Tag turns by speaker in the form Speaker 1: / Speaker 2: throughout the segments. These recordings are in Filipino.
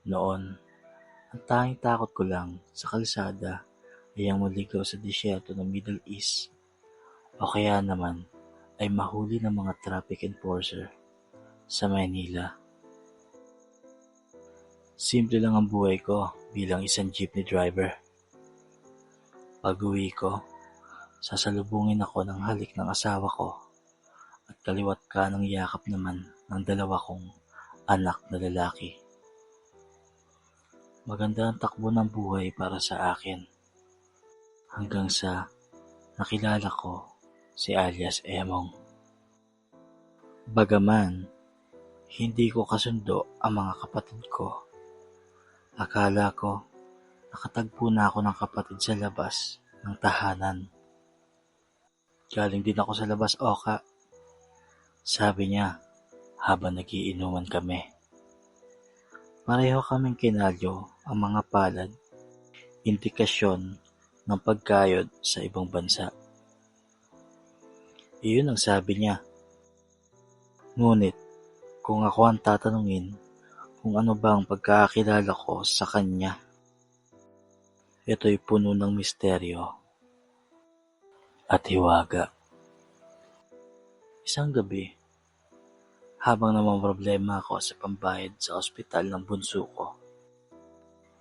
Speaker 1: Noon, ang tanging takot ko lang sa kalsada ay ang maligaw sa disyerto ng Middle East o kaya naman ay mahuli ng mga traffic enforcer sa Maynila. Simple lang ang buhay ko bilang isang jeepney driver. Pag-uwi ko, sasalubungin ako ng halik ng asawa ko at kaliwat kanang yakap naman ng dalawa kong anak na lalaki. Maganda ang takbo ng buhay para sa akin hanggang sa nakilala ko si alias Emong. Bagaman hindi ko kasundo ang mga kapatid ko, akala ko nakatagpo na ako ng kapatid sa labas ng tahanan. Galing din ako sa labas, Oka, sabi niya habang nagiinuman kami. Pareho kaming kinalyo ang mga palad, indikasyon ng pagkayod sa ibang bansa. Iyon ang sabi niya. Ngunit kung ako ang tatanungin kung ano ba ang pagkakakilala ko sa kanya, ito'y puno ng misteryo at hiwaga. Isang gabi, habang namamroblema ako sa pambayad sa ospital ng bunso ko,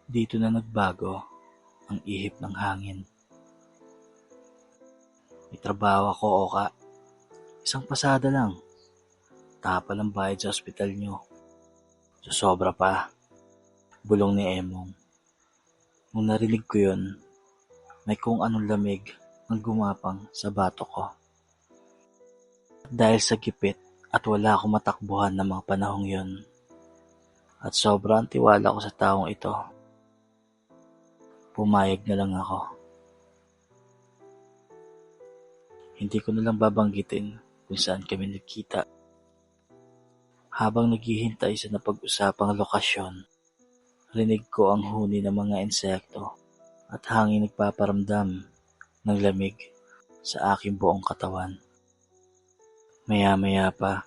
Speaker 1: dito na nagbago ang ihip ng hangin. May trabaho ako, Oka. Isang pasada lang. Tapal ang bayad sa ospital nyo. Sobra pa, bulong ni Emong. Nung narinig ko yun, may kung anong lamig ang gumapang sa bato ko. Dahil sa gipit at wala akong matakbuhan ng mga panahong yun, at sobrang tiwala ko sa taong ito, pumayag na lang ako. Hindi ko na lang babanggitin kung saan kami nagkita. Habang naghihintay sa napag-usapang lokasyon, rinig ko ang huni ng mga insekto at hangin nagpaparamdam ng lamig sa aking buong katawan. Maya-maya pa,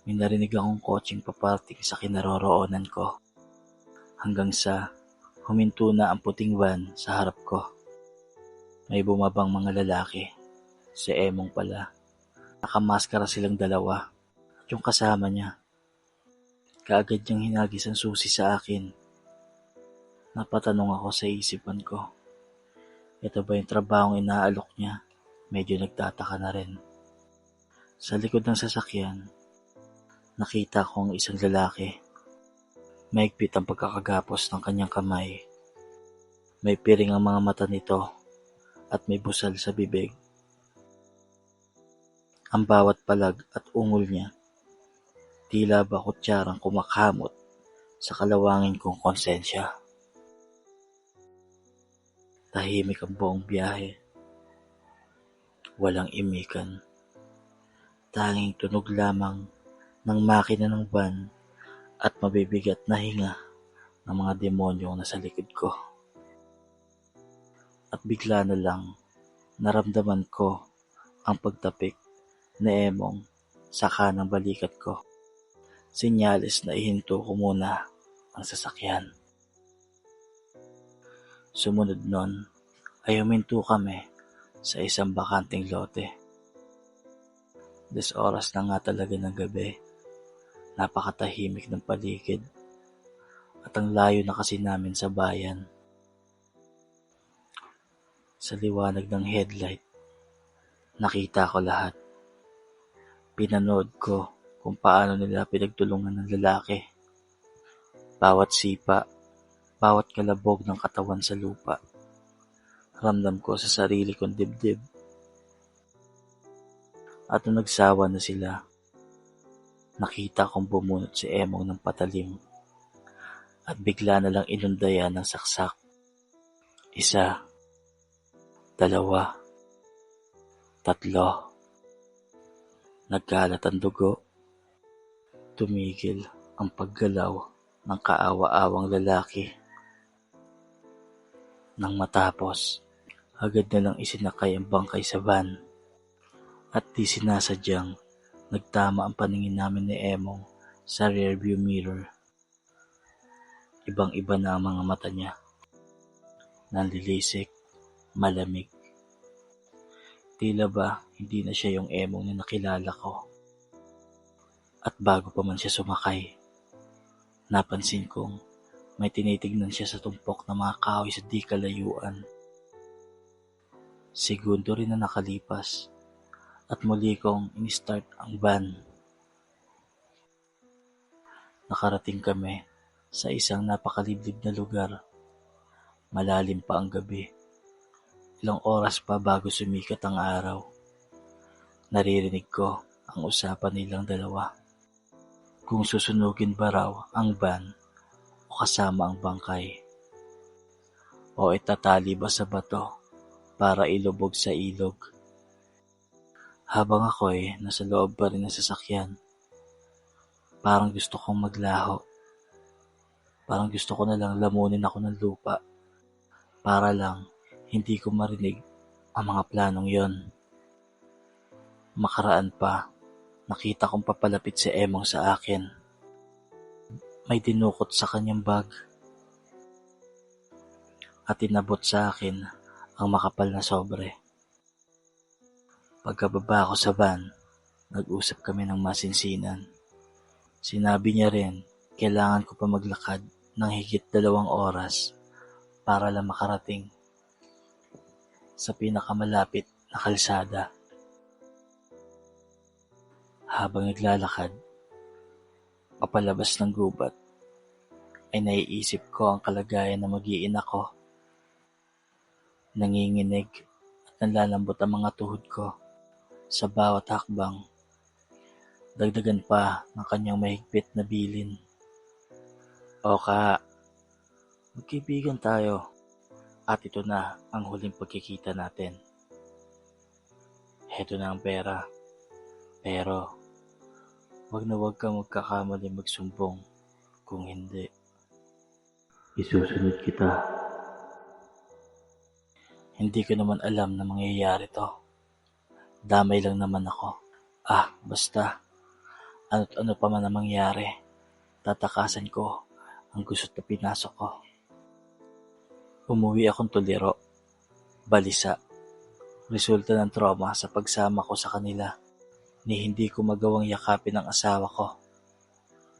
Speaker 1: may narinig akong kotseng paparating sa kinaroroonan ko hanggang sa huminto na ang puting van sa harap ko. May bumabang mga lalaki, si Emong pala. Nakamaskara silang dalawa at yung kasama niya. Kaagad niyang hinagis ang susi sa akin. Napatanong ako sa isipan ko. Ito ba yung trabahong inaalok niya? Medyo nagtataka na rin. Sa likod ng sasakyan, nakita ko ang isang lalaki. Maigpit ang pagkakagapos ng kanyang kamay. May piring ang mga mata nito at may busal sa bibig. Ang bawat palag at ungol niya, tila ba kutsarang kumakamot sa kalawangin kong konsensya. Tahimik ang buong biyahe. Walang imikan. Tanging tunog lamang ng makina ng van at mabibigat na hinga ng mga demonyong nasa likod ko. At bigla na lang naramdaman ko ang pagtapik ni Emong sa kanang balikat ko. Senyales na ihinto ko muna ang sasakyan. Sumunod nun ay huminto kami sa isang bakanting lote. 10 oras na nga talaga ng gabi. Napakatahimik ng paligid at ang layo na kasi namin sa bayan. Sa liwanag ng headlight, nakita ko lahat. Pinanood ko kung paano nila pinagtulungan ng lalaki. Bawat sipa, bawat kalabog ng katawan sa lupa. Ramdam ko sa sarili kong dibdib. At nung nagsawa na sila, nakita kong bumunot si Emong ng patalim at bigla na lang inundayan ng saksak. 1, 2, 3. Nagkalat ang dugo. Tumigil ang paggalaw ng kaawa-awang lalaki. Nang matapos, agad na lang isinakay ang bangkay sa van at di sinasadyang nagtama ang paningin namin ni Emong sa rearview mirror. Ibang-iba na ang mga mata niya. Nanlilisik, malamig. Tila ba hindi na siya yung Emong na nakilala ko. At bago pa man siya sumakay, napansin kong may tinitignan siya sa tumpok na mga kahoy sa di kalayuan. Segundo rin na nakalipas at muli kong in-start ang van. Nakarating kami sa isang napakaliblib na lugar. Malalim pa ang gabi. Ilang oras pa bago sumikat ang araw. Naririnig ko ang usapan nilang dalawa. Kung susunugin ba raw ang van o kasama ang bangkay. O itatali ba sa bato para ilubog sa ilog. Habang ako'y nasa loob pa rin ng sasakyan, parang gusto kong maglaho. Parang gusto ko na lang lamunin ako ng lupa para lang hindi ko marinig ang mga planong yon. Makaraan pa, nakita kong papalapit si Emong sa akin. May dinukot sa kanyang bag at inabot sa akin ang makapal na sobre. Pagkababa ko sa van, nag-usap kami ng masinsinan. Sinabi niya rin, kailangan ko pa maglakad ng higit 2 oras para lang makarating sa pinakamalapit na kalsada. Habang naglalakad, papalabas ng gubat, ay naiisip ko ang kalagayan na mag-iina ko. Nanginginig at nalalambot ang mga tuhod ko sa bawat hakbang. Dagdagan pa ng kanyang mahigpit na bilin. Oka, magkaibigan tayo. At ito na ang huling pagkikita natin. Heto na ang pera. Pero, wag na wag kang magkakamali magsumbong. Kung hindi, isusunod kita. Hindi ko naman alam na mangyayari to. Damay lang naman ako. Basta. Ano't ano pa man ang mangyari. Tatakasan ko ang gusot na pinasok ko. Umuwi akong tuliro, balisa, resulta ng trauma sa pagsama ko sa kanila, ni hindi ko magawang yakapin ang asawa ko.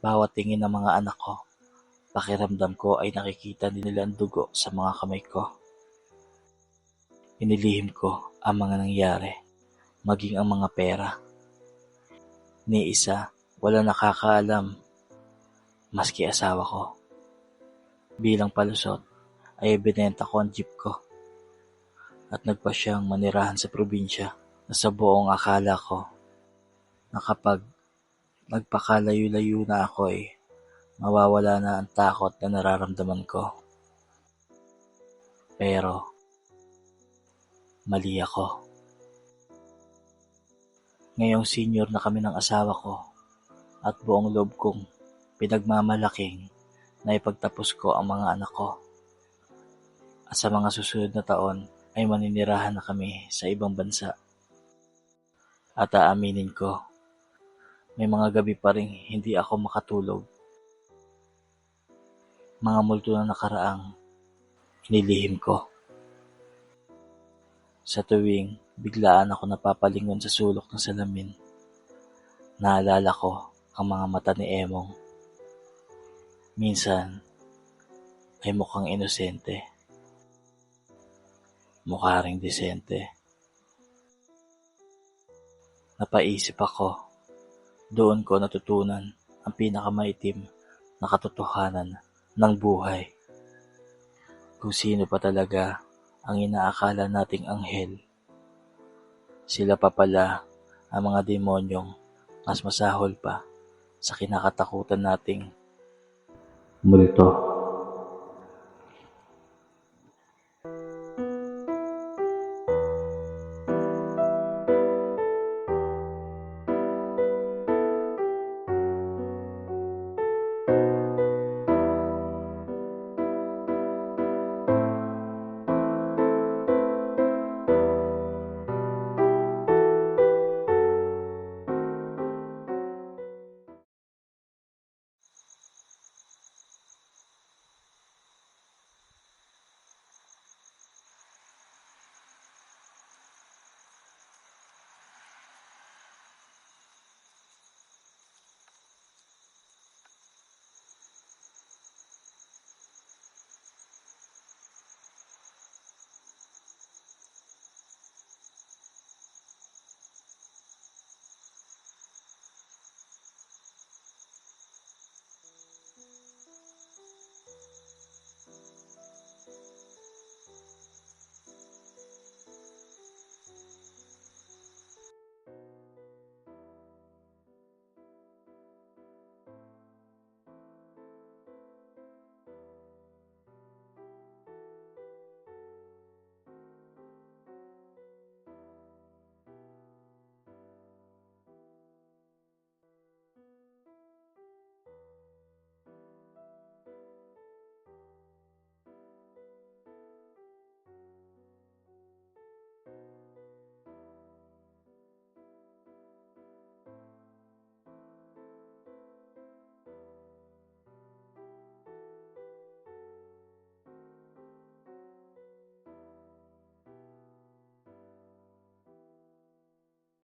Speaker 1: Bawat tingin ng mga anak ko, pakiramdam ko ay nakikita din nila ang dugo sa mga kamay ko. Inilihim ko ang mga nangyari, maging ang mga pera. Ni isa, wala nakakaalam, maski asawa ko. Bilang palusot, ay binenta ko ang jeep ko at nagpa siyang manirahan sa probinsya na sa buong akala ko na kapag nagpakalayo-layo na ako mawawala na ang takot na nararamdaman ko. Pero mali ako. Ngayong senior na kami ng asawa ko at buong loob kong pinagmamalaking na ipagtapos ko ang mga anak ko. At sa mga susunod na taon ay maninirahan na kami sa ibang bansa. At aaminin ko, may mga gabi pa rin hindi ako makatulog. Mga multo na nakaraang inilihim ko. Sa tuwing biglaan ako napapalingon sa sulok ng salamin, naalala ko ang mga mata ni Emong. Minsan ay mukhang inosente. Mukha ring disente. Napaisip ako, doon ko natutunan ang pinakamaitim na katotohanan ng buhay. Kung sino pa talaga ang inaakala nating anghel. Sila pa pala ang mga demonyong mas masahol pa sa kinakatakutan nating multo.